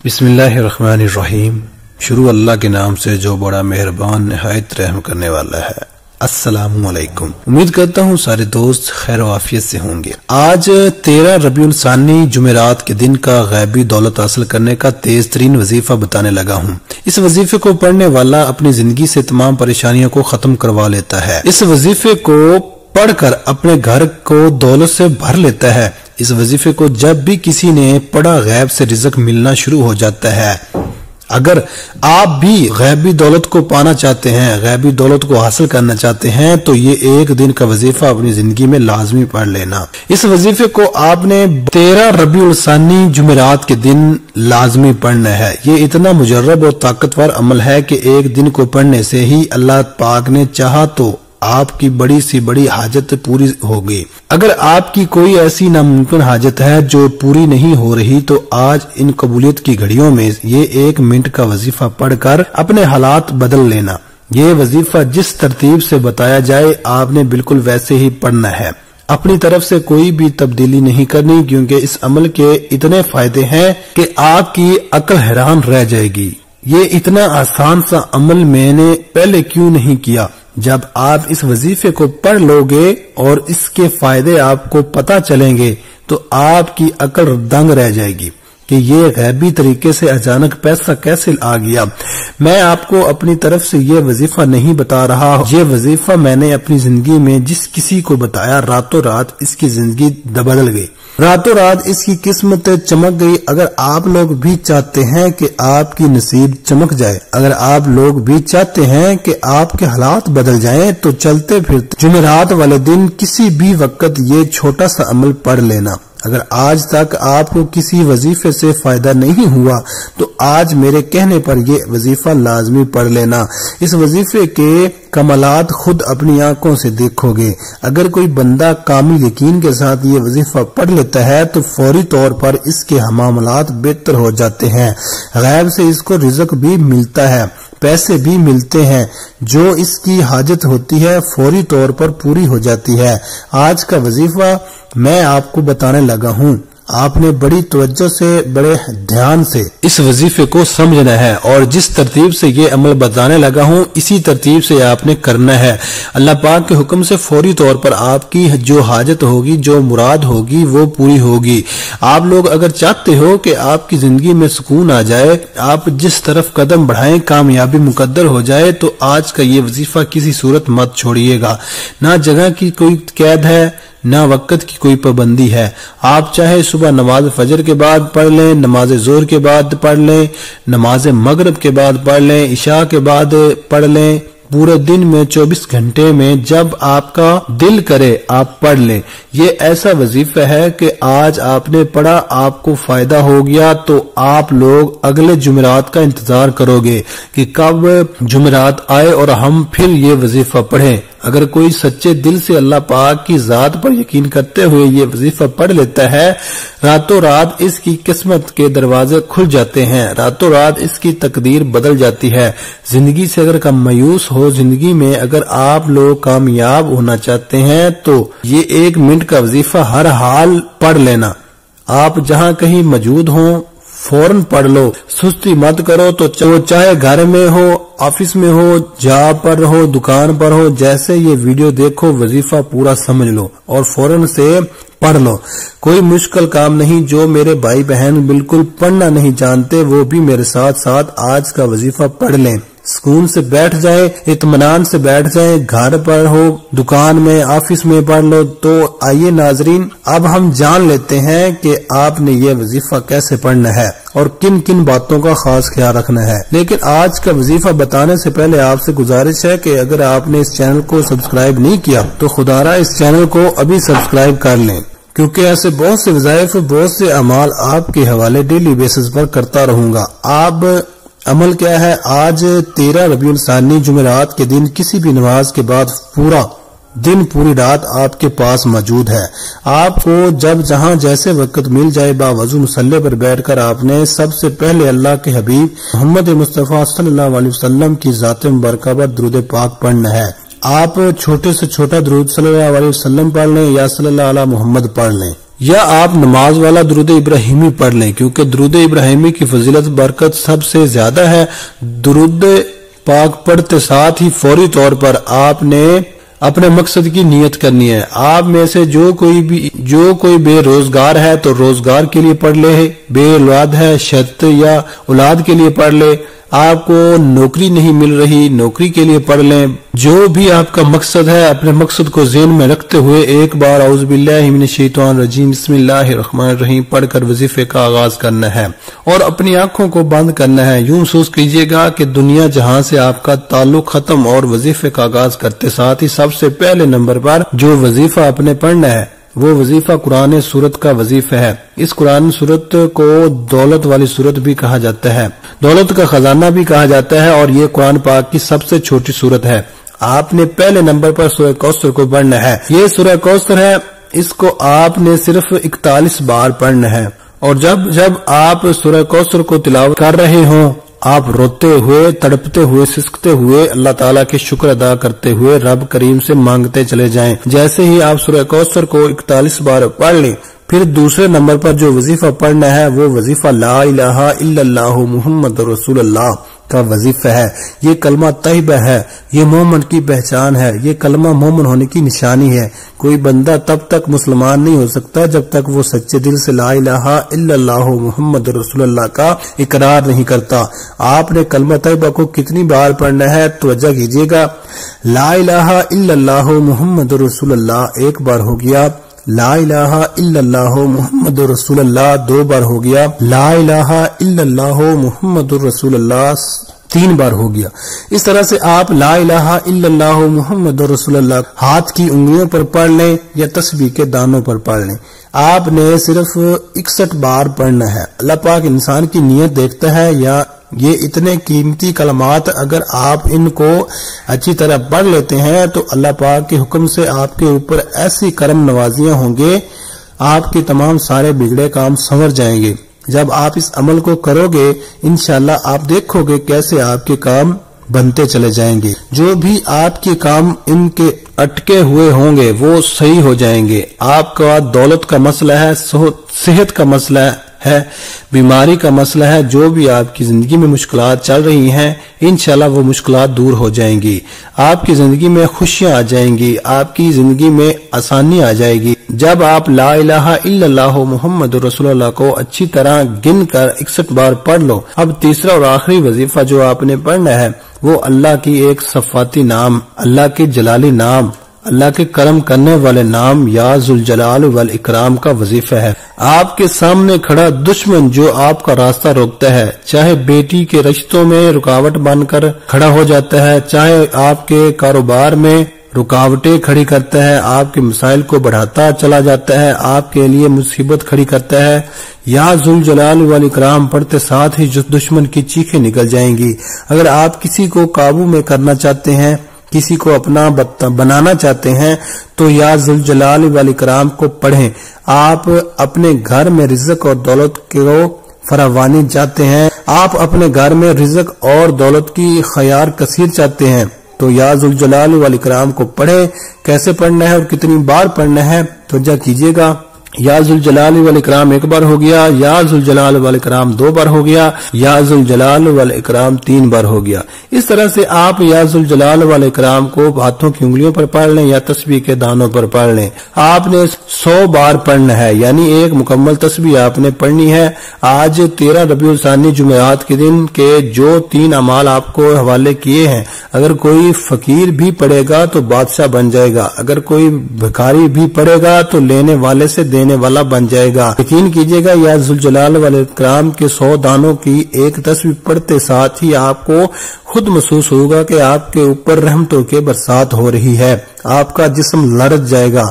बिस्मिल्लाहिर्रहमानिर्रहीम। शुरू अल्लाह के नाम से जो बड़ा मेहरबान निहायत रहम करने वाला है। अस्सलामु अलैकुम। उम्मीद करता हूँ सारे दोस्त खैर व आफियत से होंगे। आज 13 रबीउल सानी जुमेरात के दिन का गैबी दौलत हासिल करने का तेज तरीन वजीफा बताने लगा हूँ। इस वजीफे को पढ़ने वाला अपनी जिंदगी से तमाम परेशानियों को खत्म करवा लेता है। इस वजीफे को पढ़कर अपने घर को दौलत से भर लेता है। इस वजीफे को जब भी किसी ने पढ़ा गैब से रिज़्क मिलना शुरू हो जाता है। अगर आप भी गैबी दौलत को पाना चाहते हैं, गैबी दौलत को हासिल करना चाहते हैं, तो ये एक दिन का वजीफा अपनी जिंदगी में लाजमी पढ़ लेना। इस वजीफे को आपने 13 रबीउल सानी जुमेरात के दिन लाजमी पढ़ना है। ये इतना मुजर्रब और ताकतवर अमल है कि एक दिन को पढ़ने से ही अल्लाह पाक ने चाहा तो आपकी बड़ी सी बड़ी हाजत पूरी होगी। अगर आपकी कोई ऐसी नामुमकिन हाजत है जो पूरी नहीं हो रही, तो आज इन कबूलियत की घड़ियों में ये 1 मिनट का वजीफा पढ़कर अपने हालात बदल लेना। ये वजीफा जिस तरतीब से बताया जाए आपने बिल्कुल वैसे ही पढ़ना है। अपनी तरफ से कोई भी तब्दीली नहीं करनी, क्योंकि इस अमल के इतने फायदे हैं कि आपकी अक्ल हैरान रह जाएगी। ये इतना आसान सा अमल मैंने पहले क्यों नहीं किया। जब आप इस वजीफे को पढ़ लोगे और इसके फायदे आपको पता चलेंगे तो आपकी अक्ल दंग रह जाएगी कि ये गैबी तरीके से अचानक पैसा कैसे आ गया। मैं आपको अपनी तरफ से ये वजीफा नहीं बता रहा। ये वजीफा मैंने अपनी जिंदगी में जिस किसी को बताया, रातों रात इसकी जिंदगी बदल गई, रातों रात इसकी किस्मत चमक गई। अगर आप लोग भी चाहते हैं कि आपकी नसीब चमक जाए, अगर आप लोग भी चाहते हैं कि आपके हालात बदल जाएं, तो चलते फिरते जुमेरात वाले दिन किसी भी वक्त ये छोटा सा अमल पढ़ लेना। अगर आज तक आपको किसी वजीफे से फायदा नहीं हुआ, तो आज मेरे कहने पर ये वजीफा लाजमी पढ़ लेना। इस वजीफे के कमालात खुद अपनी आंखों से देखोगे। अगर कोई बंदा कामिल यकीन के साथ ये वजीफा पढ़ लेता है तो फौरी तौर पर इसके मामलात बेहतर हो जाते हैं। गैब से इसको रिज़्क भी मिलता है, पैसे भी मिलते हैं, जो इसकी हाजत होती है फौरी तौर पर पूरी हो जाती है। आज का वजीफा मैं आपको बताने लगा हूँ। आपने बड़ी तवज्जो से, बड़े ध्यान से इस वजीफे को समझना है और जिस तरतीब से ये अमल बताने लगा हूँ इसी तरतीब से आपने करना है। अल्लाह पाक के हुक्म से फौरी तौर पर आपकी जो हाजत होगी, जो मुराद होगी, वो पूरी होगी। आप लोग अगर चाहते हो कि आपकी जिंदगी में सुकून आ जाए, आप जिस तरफ कदम बढ़ाएं कामयाबी मुकद्दर हो जाए, तो आज का ये वजीफा किसी सूरत मत छोड़िएगा। ना जगह की कोई कैद है, ना वक्त की कोई पाबंदी है। आप चाहे सुबह नमाज फजर के बाद पढ़ लें, नमाज जोहर के बाद पढ़ लें, नमाज मगरिब के बाद पढ़ लें, इशा के बाद पढ़ लें, पूरे दिन में 24 घंटे में जब आपका दिल करे आप पढ़ लें। ये ऐसा वजीफा है कि आज आपने पढ़ा, आपको फायदा हो गया, तो आप लोग अगले जुमेरात का इंतजार करोगे कि कब जुमेरात आए और हम फिर ये वजीफा पढ़ें। अगर कोई सच्चे दिल से अल्लाह पाक की जात पर यकीन करते हुए ये वजीफा पढ़ लेता है, रातों रात इसकी किस्मत के दरवाजे खुल जाते हैं, रातों रात इसकी तकदीर बदल जाती है। जिंदगी से अगर कम मायूस हो, जिंदगी में अगर आप लोग कामयाब होना चाहते हैं, तो ये 1 मिनट का वजीफा हर हाल पढ़ लेना। आप जहां कहीं मौजूद हों फौरन पढ़ लो, सुस्ती मत करो। तो चाहे घर में हो, ऑफिस में हो, जॉब पर हो, दुकान पर हो, जैसे ये वीडियो देखो वजीफा पूरा समझ लो और फौरन से पढ़ लो। कोई मुश्किल काम नहीं। जो मेरे भाई बहन बिल्कुल पढ़ना नहीं जानते, वो भी मेरे साथ साथ आज का वजीफा पढ़ लें। सुकून से बैठ जाए, इत्मीनान से बैठ जाए, घर पर हो, दुकान में, ऑफिस में पढ़ लो। तो आइए नाजरीन, अब हम जान लेते हैं कि आपने ये वजीफा कैसे पढ़ना है और किन किन बातों का खास ख्याल रखना है। लेकिन आज का वजीफा बताने से पहले आपसे गुजारिश है कि अगर आपने इस चैनल को सब्सक्राइब नहीं किया तो खुदारा इस चैनल को अभी सब्सक्राइब कर लें, क्योंकि ऐसे बहुत से वज़ाइफ, बहुत से अमाल आपके हवाले डेली बेसिस पर करता रहूंगा। आप अमल क्या है, आज 13 रबीउल सानी जुमेरात के दिन किसी भी नमाज के बाद पूरा दिन, पूरी रात आपके पास मौजूद है। आपको जब जहां जैसे वक्त मिल जाए, बावजू मुसल्ले पर बैठकर आपने सबसे पहले अल्लाह के हबीब मोहम्मद मुस्तफा सल्लल्लाहु अलैहि वसल्लम की ज़ात मुबारक पर दुरूद पाक पढ़ना है। आप छोटे से छोटा दुरूद सल्लल्लाहु अलैहि वसल्लम पढ़ लें या सल्लल्लाहु अला मोहम्मद पढ़ लें, या आप नमाज वाला दुरूद इब्राहिमी पढ़ लें, क्योंकि दुरूद इब्राहिमी की फजीलत बरकत सबसे ज्यादा है। दुरूद पाक पढ़ते साथ ही फौरी तौर पर आपने अपने मकसद की नियत करनी है। आप में से जो कोई बेरोजगार है तो रोजगार के लिए पढ़ ले, बेऔलाद है शर्त या औलाद के लिए पढ़ ले, आपको नौकरी नहीं मिल रही नौकरी के लिए पढ़ लें। जो भी आपका मकसद है अपने मकसद को ज़हन में रखते हुए एक बार औज़ु बिल्लाहि मिनश शैतानिर रजीम बिस्मिल्लाहिर रहमानिर रहीम पढ़कर वजीफे का आगाज करना है और अपनी आंखों को बंद करना है। यूं महसूस कीजिएगा कि दुनिया जहां से आपका ताल्लुक खत्म और वजीफे का आगाज करते साथ ही सबसे पहले नंबर पर जो वजीफा आपने पढ़ना है वो वजीफा कुरान सूरत का वजीफा है। इस कुरान सूरत को दौलत वाली सूरत भी कहा जाता है, दौलत का खजाना भी कहा जाता है और ये कुरान पाक की सबसे छोटी सूरत है। आपने पहले नंबर पर सूरह कौसर को पढ़ना है। ये सूरह कौसर है, इसको आपने सिर्फ 41 बार पढ़ना है और जब आप सूरह कौसर को तिलावत कर रहे हो आप रोते हुए तड़पते हुए सिसकते हुए अल्लाह ताला के शुक्र अदा करते हुए रब करीम से मांगते चले जाएं। जैसे ही आप सूरह कौसर को 41 बार पढ़ लें फिर दूसरे नंबर पर जो वजीफा पढ़ना है वो वजीफा ला इलाहा इल्लल्लाहु मुहम्मदुर रसूलुल्लाह का वजीफा है। ये कलमा तैयबा है, ये मोमिन की पहचान है, ये कलमा मोमिन होने की निशानी है। कोई बंदा तब तक मुसलमान नहीं हो सकता जब तक वो सच्चे दिल से ला इलाहा इल्लल्लाहु मुहम्मदुर रसूलुल्लाह का इकरार नहीं करता। आपने कलमा तैयबा को कितनी बार पढ़ना है तवज्जो कीजिएगा। ला इलाहा इल्लल्लाहु मुहम्मदुर रसूलुल्लाह एक बार हो गया, ला इलाहा इल्लल्लाहु मुहम्मदुर रसूलुल्लाह 2 बार हो गया, ला इलाहा इल्लल्लाहु मुहम्मदुर रसूलुल्लाह 3 बार हो गया। इस तरह से आप ला इलाहा इल्लल्लाहु मुहम्मदुर रसूलुल्लाह हाथ की उंगलियों पर पढ़ लें या तस्बीह के दानों पर पढ़ लें। आपने सिर्फ 61 बार पढ़ना है। अल्लाह पाक इंसान की नीयत देखता है या ये इतने कीमती कलमात अगर आप इनको अच्छी तरह पढ़ लेते हैं तो अल्लाह पाक के हुक्म से आपके ऊपर ऐसी करम नवाजियां होंगे, आपके तमाम सारे बिगड़े काम संवर जाएंगे। जब आप इस अमल को करोगे इंशाअल्लाह आप देखोगे कैसे आपके काम बनते चले जाएंगे। जो भी आपके काम इनके अटके हुए होंगे वो सही हो जाएंगे। आपका दौलत का मसला है, सेहत का मसला है, बीमारी का मसला है, जो भी आपकी जिंदगी में मुश्किलात चल रही हैं इंशाल्लाह वो मुश्किलात दूर हो जाएंगी। आपकी जिंदगी में खुशियां आ जाएंगी, आपकी जिंदगी में आसानी आ जाएगी। जब आप ला इलाहा इल्लल्लाहु मुहम्मदुर रसूलुल्लाह को अच्छी तरह गिन कर 61 बार पढ़ लो। अब तीसरा और आखिरी वजीफा जो आपने पढ़ना है वो अल्लाह की एक सफाती नाम, अल्लाह के जलाली नाम, अल्लाह के करम करने वाले नाम या जुल जलाल वल इकराम का वजीफा है। आपके सामने खड़ा दुश्मन जो आपका रास्ता रोकता है, चाहे बेटी के रिश्तों में रुकावट बनकर खड़ा हो जाता है, चाहे आपके कारोबार में रुकावटें खड़ी करता है, आपके मसाइल को बढ़ाता चला जाता है, आपके लिए मुसीबत खड़ी करता है, या जुल जलाल वल इकराम पढ़ते साथ ही दुश्मन की चीखें निकल जाएंगी। अगर आप किसी को काबू में करना चाहते हैं, किसी को अपना बनाना चाहते हैं तो या जुल जलाल वल इकराम को पढ़ें। आप अपने घर में रिज़्क और दौलत को फरावानी चाहते हैं, आप अपने घर में रिज़्क और दौलत की खैर कसीर चाहते हैं तो या जुल जलाल वल इकराम को पढ़ें। कैसे पढ़ना है और कितनी बार पढ़ना है तवज्जो कीजिएगा। या जुल जलाल वल इकराम 1 बार हो गया, या जुल जलाल वल इकराम 2 बार हो गया, या जुल जलाल वल इकराम 3 बार हो गया। इस तरह से आप या जुल जलाल वल इकराम को हाथों की उंगलियों पर पढ़ लें या तस्बीह के दानों पर पढ़ लें। आपने 100 बार पढ़ना है, यानी एक मुकम्मल तस्बीह आपने पढ़नी है। आज 13 रबीउल सानी जुमेरात के दिन के जो 3 अमाल आपको हवाले किए हैं, अगर कोई फकीर भी पढ़ेगा तो बादशाह बन जाएगा, अगर कोई भिखारी भी पढ़ेगा तो लेने वाले से देने वाला बन जाएगा। यकीन कीजिएगा या जुल जलाल वल इकराम के 100 दानों की एक तस्बीह पढ़ते साथ ही आपको खुद महसूस होगा कि आपके ऊपर रहमतों की बरसात हो रही है। आपका जिस्म लरज जाएगा,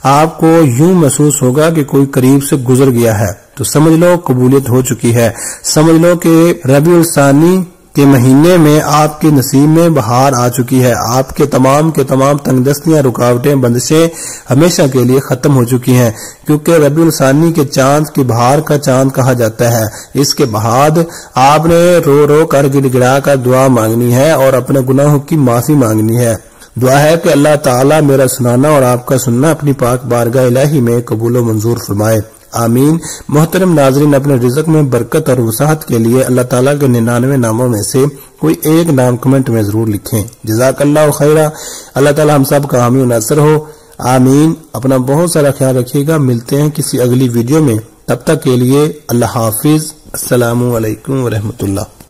आपको यूं महसूस होगा कि कोई करीब से गुजर गया है। तो समझ लो कबूलियत हो चुकी है। समझ लो कि रबीउल सानी के महीने में आपके नसीब में बहार आ चुकी है। आपके तमाम तंगदस्तियां, रुकावटें, बंदिशें हमेशा के लिए खत्म हो चुकी हैं, क्योंकि रबीउल सानी के चांद की बहार का चांद कहा जाता है। इसके बाद आपने रो रो कर गिड़गिड़ा कर दुआ मांगनी है और अपने गुनाहों की माफी मांगनी है। دعا ہے کہ اللہ تعالیٰ میرا سنانا اور آپ کا سننا اپنی پاک بارگاہ الہی میں قبول و منظور فرمائے، آمین۔ محترم ناظرین، اپنے رزق میں برکت اور وسعت کے لیے اللہ تعالیٰ کے 99 ناموں میں سے کوئی ایک نام کمنٹ میں ضرور لکھیں۔ جزاک اللہ خیرہ۔ اللہ تعالیٰ ہم سب کا حامی و ناصر ہو، آمین۔ اپنا بہت سارا خیال رکھیے گا، ملتے ہیں کسی اگلی ویڈیو میں، تب تک کے لیے اللہ حافظ، السلام علیکم ورحمۃ اللہ۔